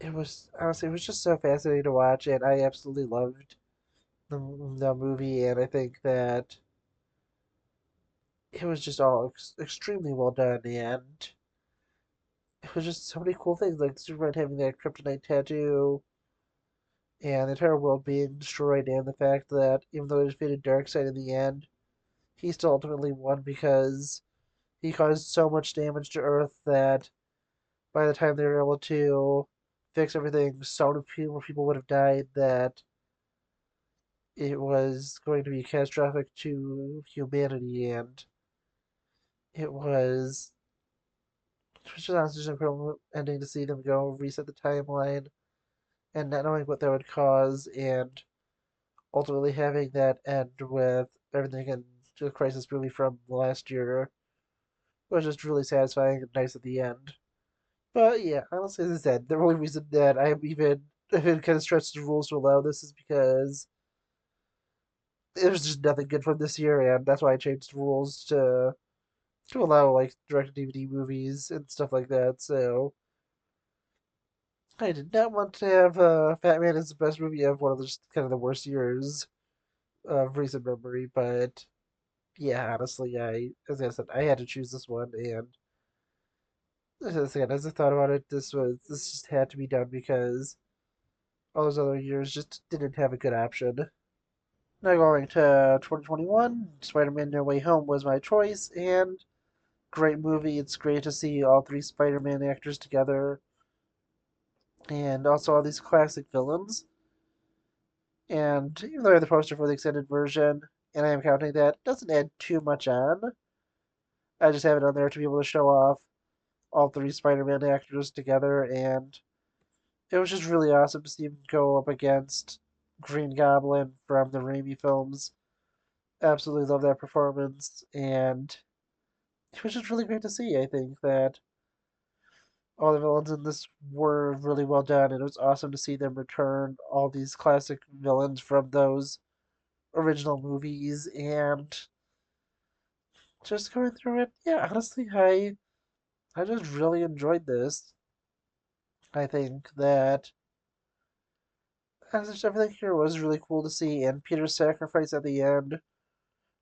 It was honestly, it was just so fascinating to watch, and I absolutely loved the movie. And I think that it was just all extremely well done, and it was just so many cool things, like Superman having that kryptonite tattoo, and the entire world being destroyed, and the fact that even though he defeated Darkseid in the end, he still ultimately won because he caused so much damage to Earth that by the time they were able to fix everything, so many more people would have died that it was going to be catastrophic to humanity, and it was just honestly just an incredible ending to see them go reset the timeline and not knowing what that would cause, and ultimately having that end with everything in the Crisis movie from last year was just really satisfying and nice at the end. But yeah, honestly, as I said, the only reason that I'm even kind of stretched the rules to allow this is because there's just nothing good from this year, and that's why I changed the rules to allow like direct DVD movies and stuff like that. So I did not want to have Fat Man as the best movie of one of the just kind of the worst years of recent memory, but yeah, honestly, as I said, I had to choose this one, and as I thought about it, this just had to be done because all those other years just didn't have a good option. Now going to 2021, Spider-Man No Way Home was my choice, and great movie. It's great to see all three Spider-Man actors together, and also all these classic villains. And even though I have the poster for the extended version, and I am counting that, it doesn't add too much on. I just have it on there to be able to show off all three Spider-Man actors together, and it was just really awesome to see him go up against Green Goblin from the Raimi films. Absolutely love that performance, and it was just really great to see. I think that all the villains in this were really well done, and it was awesome to see them return all these classic villains from those original movies, and just going through it. Yeah, honestly, I just really enjoyed this. I think that just everything here was really cool to see, and Peter's sacrifice at the end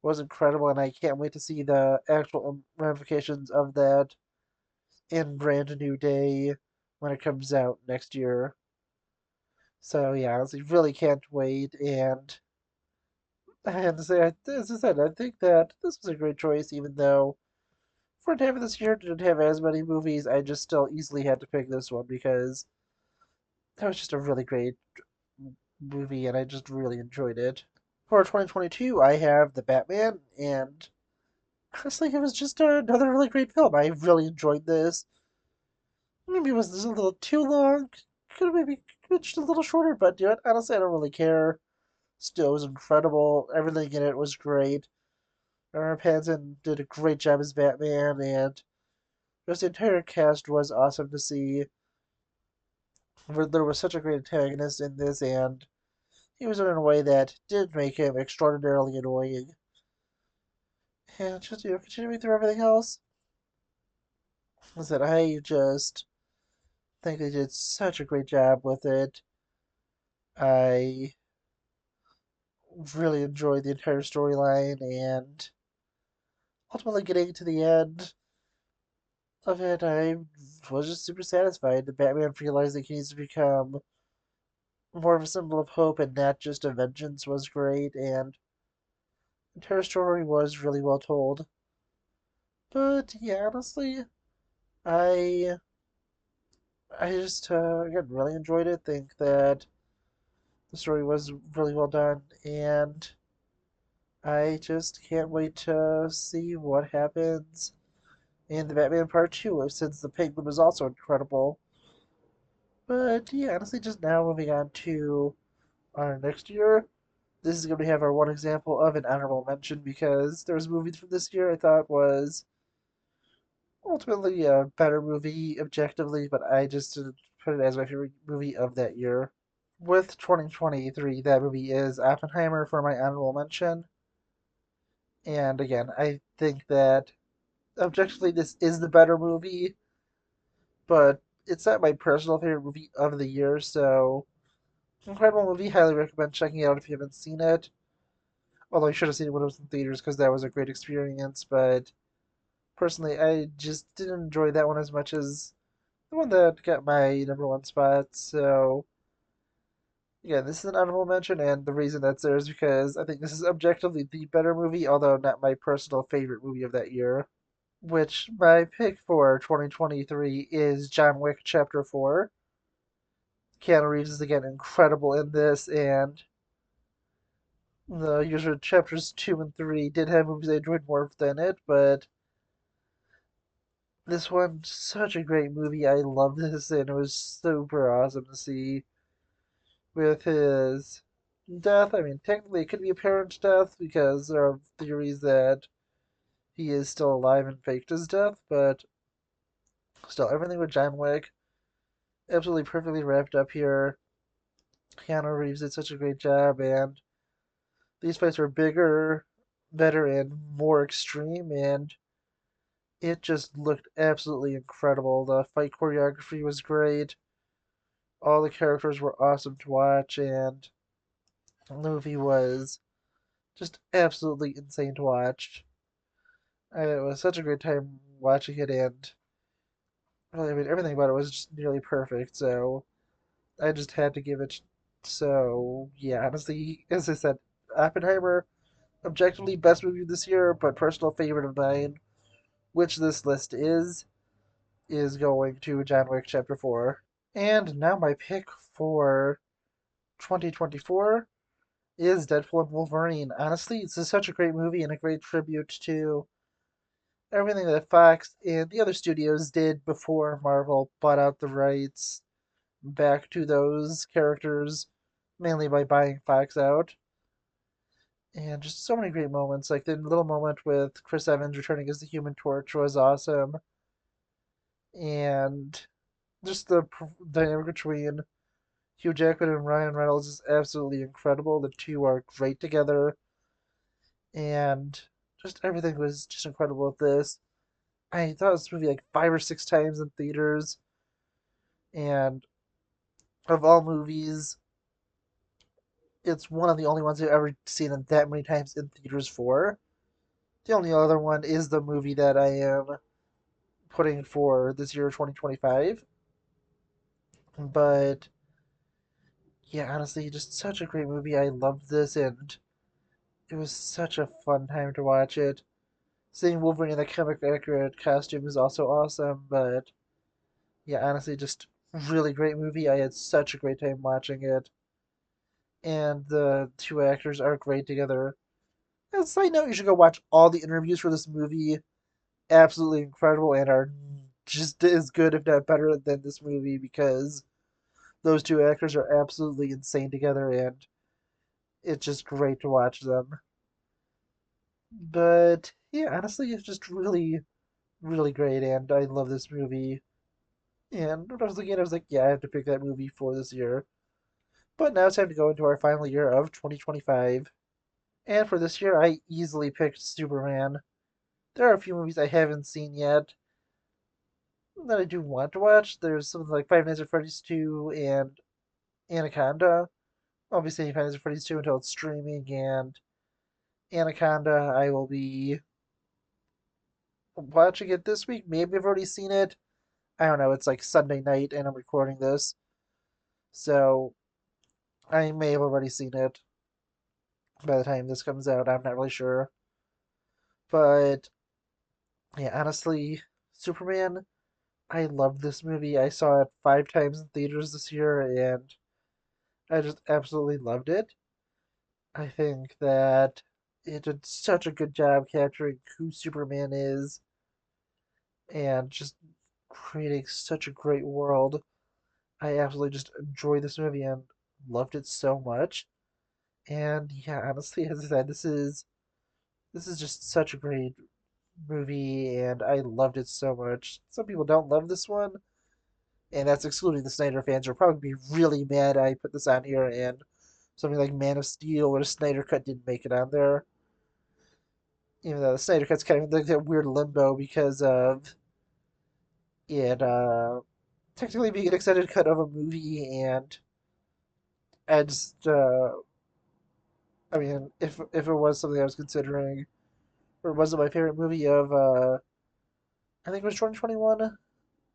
was incredible, and I can't wait to see the actual ramifications of that in Brand New Day when it comes out next year. So yeah, honestly, really can't wait. And I have to say, as I said, I think that this was a great choice, even though for half of this year didn't have as many movies. I just still easily had to pick this one because that was just a really great movie, and I just really enjoyed it. For 2022, I have The Batman, and honestly, it was just another really great film. I really enjoyed this. Maybe it was just a little too long. Could have maybe just a little shorter, but you know, honestly, I don't really care. Still, it was incredible. Everything in it was great. Pattinson did a great job as Batman, and just the entire cast was awesome to see. There was such a great antagonist in this, and he was in a way that did make him extraordinarily annoying. And just, continuing through everything else, was that I just think they did such a great job with it. I really enjoyed the entire storyline, and ultimately getting to the end of it, I was just super satisfied. The Batman realizing he needs to become more of a symbol of hope and not just a vengeance was great, and the entire story was really well told. But yeah, honestly, I I just again really enjoyed it. Think that the story was really well done, and I just can't wait to see what happens in the Batman Part 2, since the Penguin was also incredible. But yeah, honestly, just now moving on to our next year. This is going to have our one example of an honorable mention because there was movies from this year I thought was ultimately a better movie objectively, but I just didn't put it as my favorite movie of that year. With 2023, that movie is Oppenheimer for my honorable mention. And again, I think that objectively this is the better movie, but it's not my personal favorite movie of the year, so incredible movie, highly recommend checking it out if you haven't seen it. Although you should have seen it when it was in theaters because that was a great experience, but personally, I just didn't enjoy that one as much as the one that got my number one spot. So, yeah, this is an honorable mention, and the reason that's there is because I think this is objectively the better movie, although not my personal favorite movie of that year. Which my pick for 2023 is John Wick Chapter 4. Keanu Reeves is again incredible in this, and the usual chapters 2 and 3 did have movies I enjoyed more than it, but this one, such a great movie. I love this, and it was super awesome to see with his death. I mean, technically, it could be a parent's death because there are theories that he is still alive and faked his death, but still, everything with John Wick absolutely perfectly wrapped up here. Keanu Reeves did such a great job, and these fights were bigger, better, and more extreme, and it just looked absolutely incredible. The fight choreography was great. All the characters were awesome to watch, and the movie was just absolutely insane to watch. It was such a great time watching it, and really, I mean, everything about it was just nearly perfect. So I just had to give it. So yeah, honestly, as I said, Oppenheimer, objectively best movie this year, but personal favorite of mine, which this list is going to John Wick Chapter 4. And now my pick for 2024 is Deadpool and Wolverine. Honestly, it's such a great movie and a great tribute to everything that Fox and the other studios did before Marvel bought out the rights back to those characters, mainly by buying Fox out. And just so many great moments. Like the little moment with Chris Evans returning as the Human Torch was awesome. And just the dynamic between Hugh Jackman and Ryan Reynolds is absolutely incredible. The two are great together. And just everything was just incredible with this. I thought this movie like 5 or 6 times in theaters, and of all movies, it's one of the only ones I've ever seen it that many times in theaters for. The only other one is the movie that I am putting for this year, 2025. But yeah, honestly, just such a great movie. I loved this, and it was such a fun time to watch it. Seeing Wolverine in the comic accurate costume is also awesome, but yeah, honestly, just really great movie. I had such a great time watching it, and the two actors are great together. As a side note, you should go watch all the interviews for this movie. Absolutely incredible, and are just as good, if not better, than this movie because those two actors are absolutely insane together, and it's just great to watch them. But yeah, honestly, it's just really, really great, and I love this movie. And when I was looking at it, I was like, yeah, I have to pick that movie for this year. But now it's time to go into our final year of 2025. And for this year, I easily picked Superman. There are a few movies I haven't seen yet that I do want to watch. There's something like Five Nights at Freddy's 2 and Anaconda. Obviously, Five Nights at Freddy's 2 until it's streaming, and Anaconda, I will be watching it this week. Maybe I've already seen it. I don't know. It's like Sunday night, and I'm recording this. So I may have already seen it by the time this comes out. I'm not really sure. But yeah, honestly, Superman, I love this movie. I saw it 5 times in theaters this year, and I just absolutely loved it. I think that it did such a good job capturing who Superman is and just creating such a great world. I absolutely just enjoyed this movie and loved it so much. And yeah, honestly, as I said, this is just such a great movie, and I loved it so much. Some people don't love this one, and that's excluding the Snyder fans. Will probably be really mad I put this on here, and something like Man of Steel or the Snyder Cut didn't make it on there. Even though the Snyder Cut's kind of like that weird limbo because of it technically being an extended cut of a movie, and I just, I mean, if it was something I was considering, or was it my favorite movie of, I think it was 2021.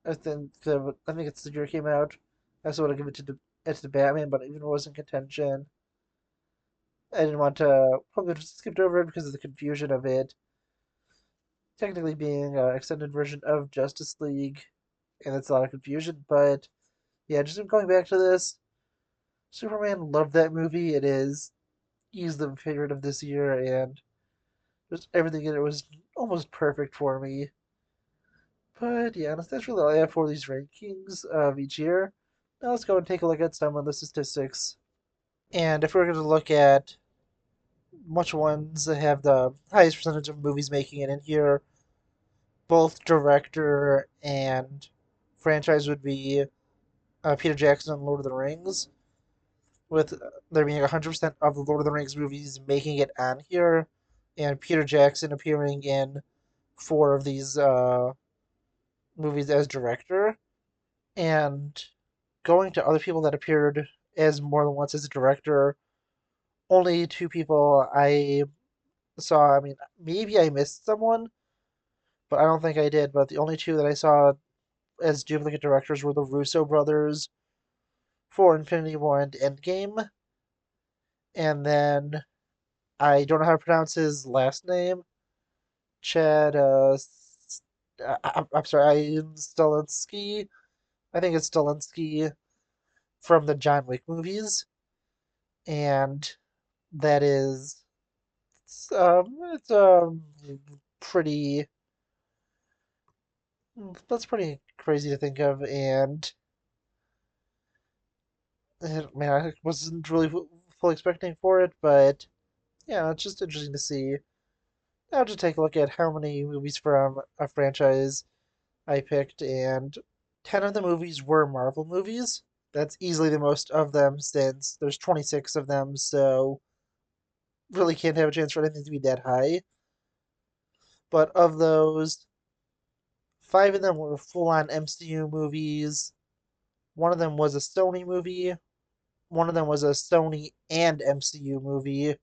I think it's the year it came out. I still want to give it to the Batman, but even if it was in contention, I didn't want to probably just skipped over it because of the confusion of it technically being an extended version of Justice League, and it's a lot of confusion. But yeah, just going back to this, Superman loved that movie. It is he's the favorite of this year, and just everything in it was almost perfect for me. But yeah, that's really all I have for these rankings of each year. Now let's go and take a look at some of the statistics. And if we're going to look at which ones have the highest percentage of movies making it in here, both director and franchise would be Peter Jackson and Lord of the Rings, with there being 100% of the Lord of the Rings movies making it on here, and Peter Jackson appearing in four of these movies as director. And going to other people that appeared as more than once as a director, only two people I saw. I mean, maybe I missed someone, but I don't think I did. But the only two that I saw as duplicate directors were the Russo brothers for Infinity War and Endgame. And then I don't know how to pronounce his last name. Chad, I'm sorry, Stalinsky. I think it's Stalinsky from the John Wick movies. And that is, it's pretty, that's pretty crazy to think of. And man, I wasn't really fully expecting for it, but yeah, it's just interesting to see. I'll just take a look at how many movies from a franchise I picked, and 10 of the movies were Marvel movies. That's easily the most of them since there's 26 of them, so really can't have a chance for anything to be that high. But of those, 5 of them were full on MCU movies. One of them was a Sony movie. One of them was a Sony and MCU movie.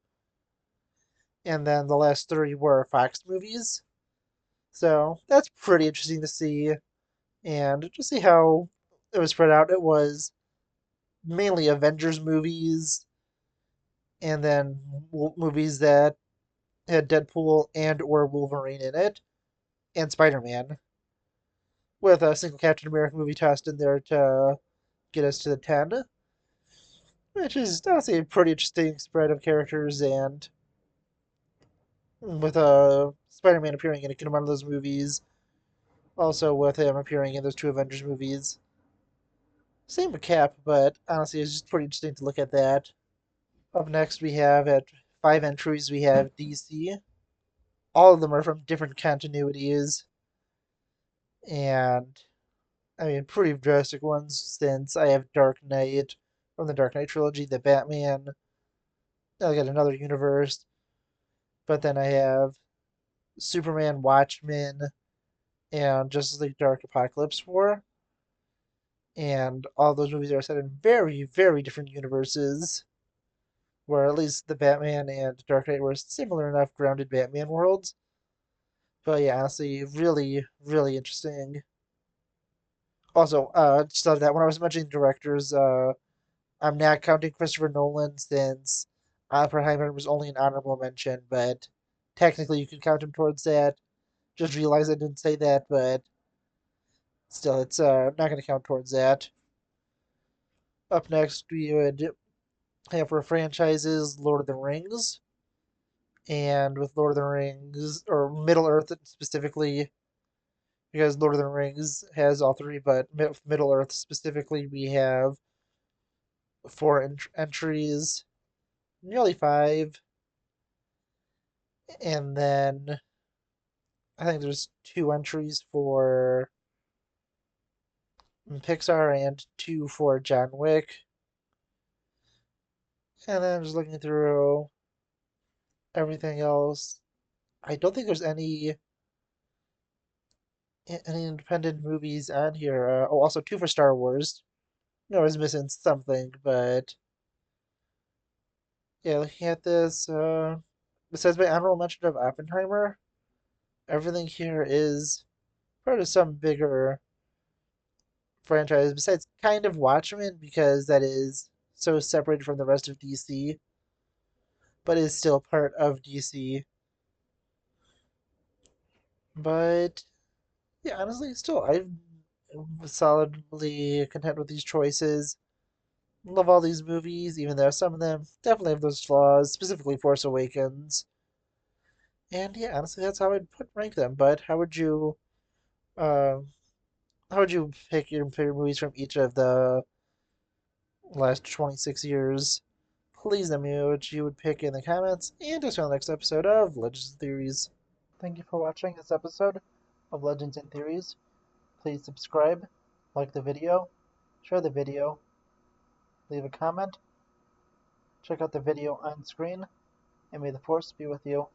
And then the last 3 were Fox movies. So that's pretty interesting to see. And just see how it was spread out. It was mainly Avengers movies, and then movies that had Deadpool and or Wolverine in it, and Spider-Man, with a single Captain America movie tossed in there to get us to the 10, which is honestly a pretty interesting spread of characters, and with Spider-Man appearing in a good amount of those movies, also with him appearing in those 2 Avengers movies. Same with Cap, but honestly, it's just pretty interesting to look at that. Up next, we have at 5 entries, we have DC. All of them are from different continuities, and I mean, pretty drastic ones since I have Dark Knight from the Dark Knight trilogy, the Batman. I got another universe, but then I have Superman, Watchmen, and Justice League Dark Apocalypse War. And all those movies are set in very, very different universes, where at least the Batman and Dark Knight were similar enough grounded Batman worlds. But yeah, honestly, really, really interesting. Also, just out of that, when I was mentioning directors, I'm not counting Christopher Nolan since Oppenheimer was only an honorable mention, but technically you can count him towards that. Just realized I didn't say that, but still, it's not going to count towards that. Up next, we would have for franchises Lord of the Rings, and with Lord of the Rings, or Middle Earth specifically, because Lord of the Rings has all three, but Middle Earth specifically, we have four entries, nearly five, and then I think there's two entries for Pixar and two for John Wick. And then just looking through everything else, I don't think there's any independent movies on here. Oh, also two for Star Wars. No, I was missing something, but yeah, looking at this, besides my honorable mention of Oppenheimer, everything here is part of some bigger franchise. Besides, kind of Watchmen, because that is so separated from the rest of DC, but is still part of DC. But yeah, honestly, still, I'm solidly content with these choices. Love all these movies, even though some of them definitely have those flaws, specifically Force Awakens. And yeah, honestly, that's how I'd rank them. But um, how would you pick your favorite movies from each of the last 26 years? Please let me know what you would pick in the comments, and just on the next episode of Legends and Theories. Thank you for watching this episode of Legends and Theories. Please subscribe, like the video, share the video, leave a comment, check out the video on screen, and may the Force be with you.